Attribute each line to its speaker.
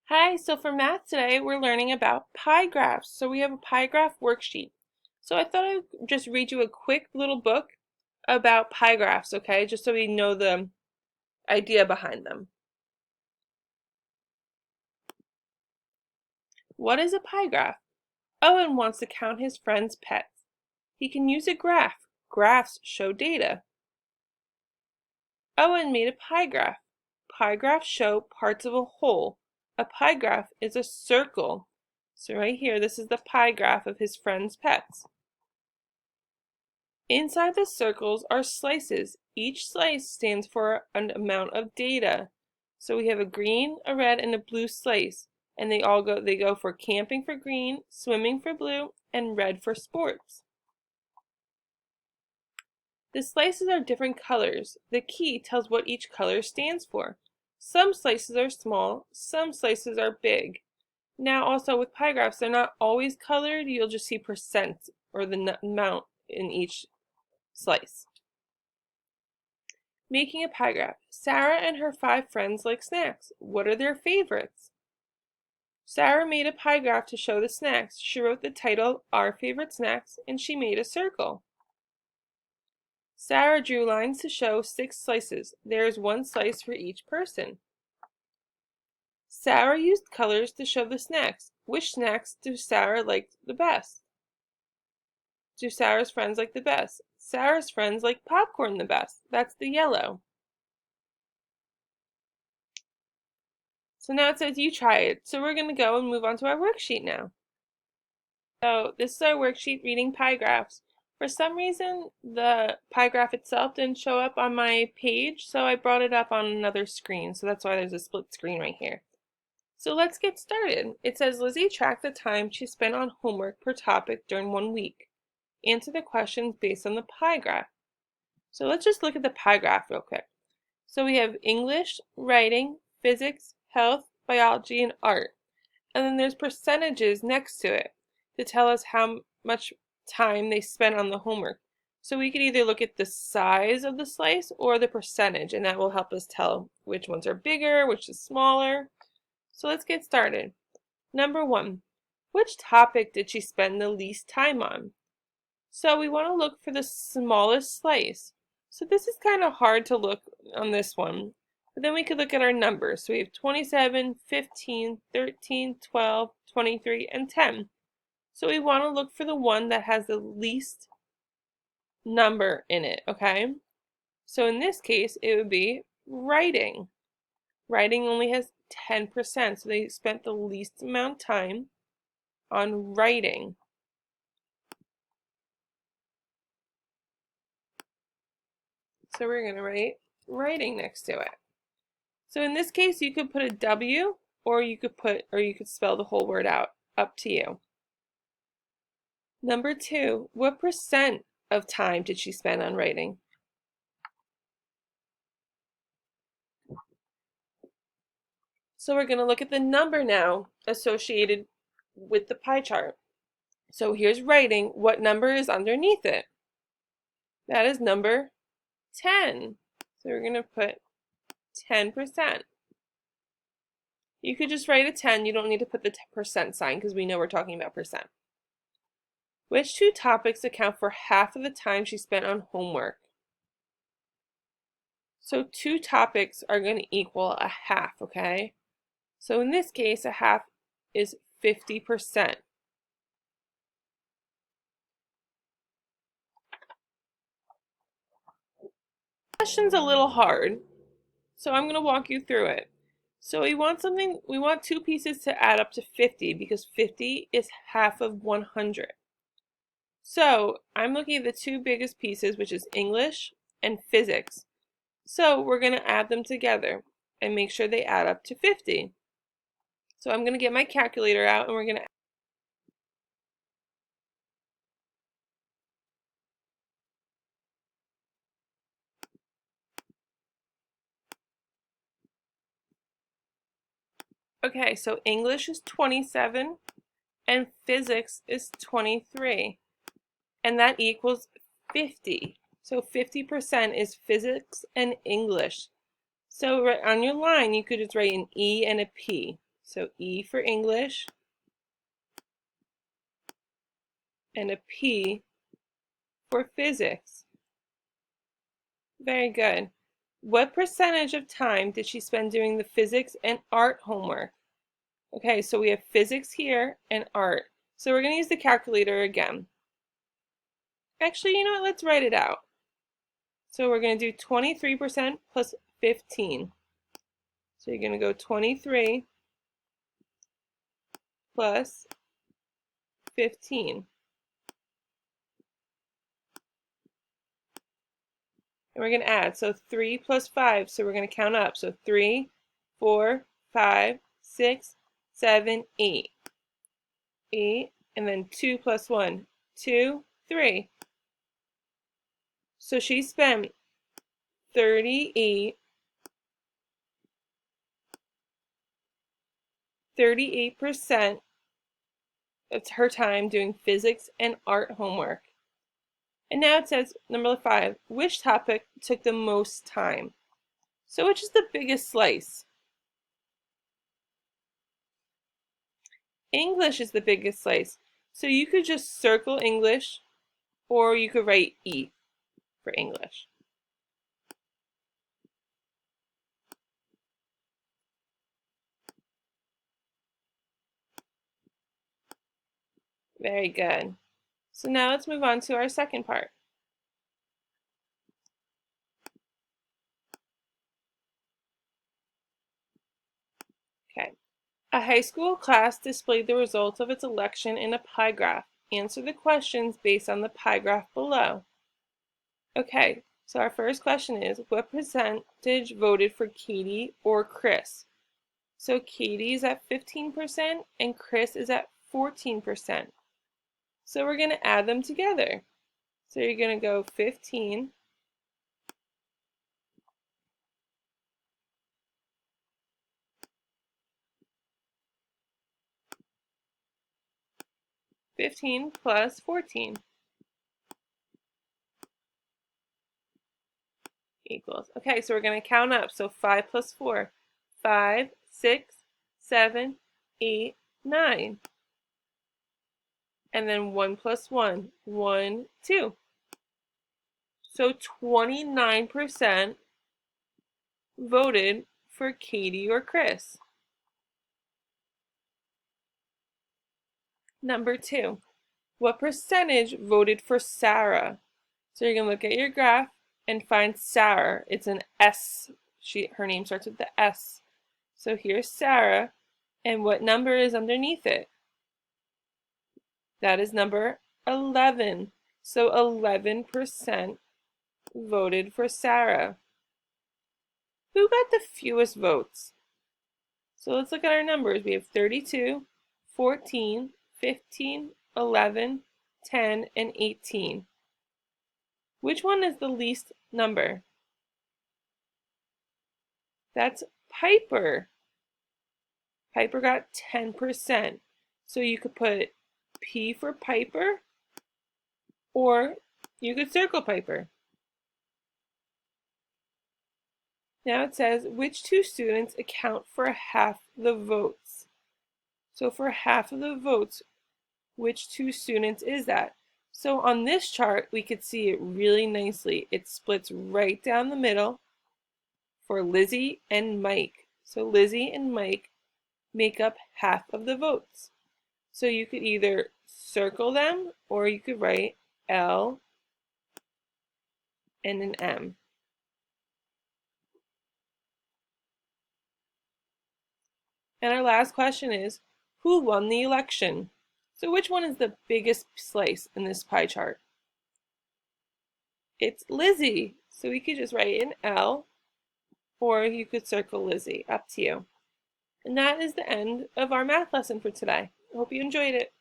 Speaker 1: Hi, so for math today, we're learning about pie graphs. So we have a pie graph worksheet. So I thought I'd just read you a quick little book about pie graphs, okay? Just so we know the idea behind them. What is a pie graph? Owen wants to count his friends' pets. He can use a graph. Graphs show data. Owen made a pie graph. Pie graphs show parts of a whole. A pie graph is a circle. So right here, this is the pie graph of his friends' pets. Inside the circles are slices. Each slice stands for an amount of data. So we have a green, a red, and a blue slice. And they go for camping for green, swimming for blue, and red for sports. The slices are different colors. The key tells what each color stands for. Some slices are small, some slices are big. Now also with pie graphs, they're not always colored. You'll just see percent or the amount in each slice. Making a pie graph. Sarah and her 5 friends like snacks. What are their favorites? Sarah made a pie graph to show the snacks. She wrote the title, Our Favorite Snacks, and she made a circle. Sarah drew lines to show 6 slices. There is 1 slice for each person. Sarah used colors to show the snacks. Which snacks do Sarah like the best? Do Sarah's friends like the best? Sarah's friends like popcorn the best. That's the yellow. So now it says you try it. So we're going to go and move on to our worksheet now. So this is our worksheet reading pie graphs. For some reason, the pie graph itself didn't show up on my page, so I brought it up on another screen. So that's why there's a split screen right here. So let's get started. It says Lizzie tracked the time she spent on homework per topic during 1 week. Answer the questions based on the pie graph. So let's just look at the pie graph real quick. So we have English, writing, physics, health, biology, and art. And then there's percentages next to it to tell us how much time they spent on the homework. So we could either look at the size of the slice or the percentage, and that will help us tell which ones are bigger, which is smaller. So let's get started. Number 1, which topic did she spend the least time on? So we want to look for the smallest slice. So this is kind of hard to look on this one. But then we could look at our numbers. So we have 27, 15, 13, 12, 23, and 10. So we want to look for the one that has the least number in it, okay? So in this case, it would be writing. Writing only has 10%, so they spent the least amount of time on writing. So we're going to write writing next to it. So in this case, you could put a W or you could spell the whole word out, up to you. Number 2, what percent of time did she spend on writing? So we're going to look at the number now associated with the pie chart. So here's writing. What number is underneath it? That is number 10. So we're going to put 10%. You could just write a 10. You don't need to put the percent sign because we know we're talking about percent. Which 2 topics account for half of the time she spent on homework? So 2 topics are going to equal a half, okay? So in this case, a half is 50%. Question's a little hard, so I'm going to walk you through it. So we want 2 pieces to add up to 50 because 50 is half of 100. So I'm looking at the 2 biggest pieces, which is English and physics. So we're going to add them together and make sure they add up to 50. So I'm going to get my calculator out and we're going to Okay, so English is 27 and physics is 23. And that equals 50. So 50% is physics and English. So right on your line, you could just write an E and a P. So E for English and a P for physics. Very good. What percentage of time did she spend doing the physics and art homework? Okay, so we have physics here and art. So we're going to use the calculator again. Actually, you know what? Let's write it out. So we're going to do 23% plus 15. So you're going to go 23 plus 15. And we're going to add. So 3 plus 5. So we're going to count up. So 3, 4, 5, 6, 7, 8. 8. And then 2 plus 1. 2, 3. So she spent 38% of her time doing physics and art homework. And now it says, number 5, which topic took the most time? So which is the biggest slice? English is the biggest slice. So you could just circle English, or you could write E for English. Very good. So now let's move on to our second part. Okay. A high school class displayed the results of its election in a pie graph. Answer the questions based on the pie graph below. Okay, so our first question is, what percentage voted for Katie or Chris? So Katie is at 15% and Chris is at 14%. So we're going to add them together. So you're going to go 15 plus 14 equals. Okay, so we're going to count up. So 5 plus 4. 5, 6, 7, 8, 9. And then 1 plus 1. 1, 2. So 29% voted for Katie or Chris. Number 2. What percentage voted for Sarah? So you're going to look at your graph and find Sarah. It's an S. Her name starts with the S. So here's Sarah. And what number is underneath it? That is number 11. So 11% voted for Sarah. Who got the fewest votes? So let's look at our numbers. We have 32, 14, 15, 11, 10, and 18. Which one is the least number? That's Piper. Piper got 10%. So you could put P for Piper, or you could circle Piper. Now it says, which two students account for half the votes? So for half of the votes, which two students is that? So on this chart, we could see it really nicely. It splits right down the middle for Lizzie and Mike. So Lizzie and Mike make up half of the votes. So you could either circle them, or you could write L and an M. And our last question is, who won the election? So which one is the biggest slice in this pie chart? It's Lizzie. So we could just write an L, or you could circle Lizzie, up to you. And that is the end of our math lesson for today. I hope you enjoyed it.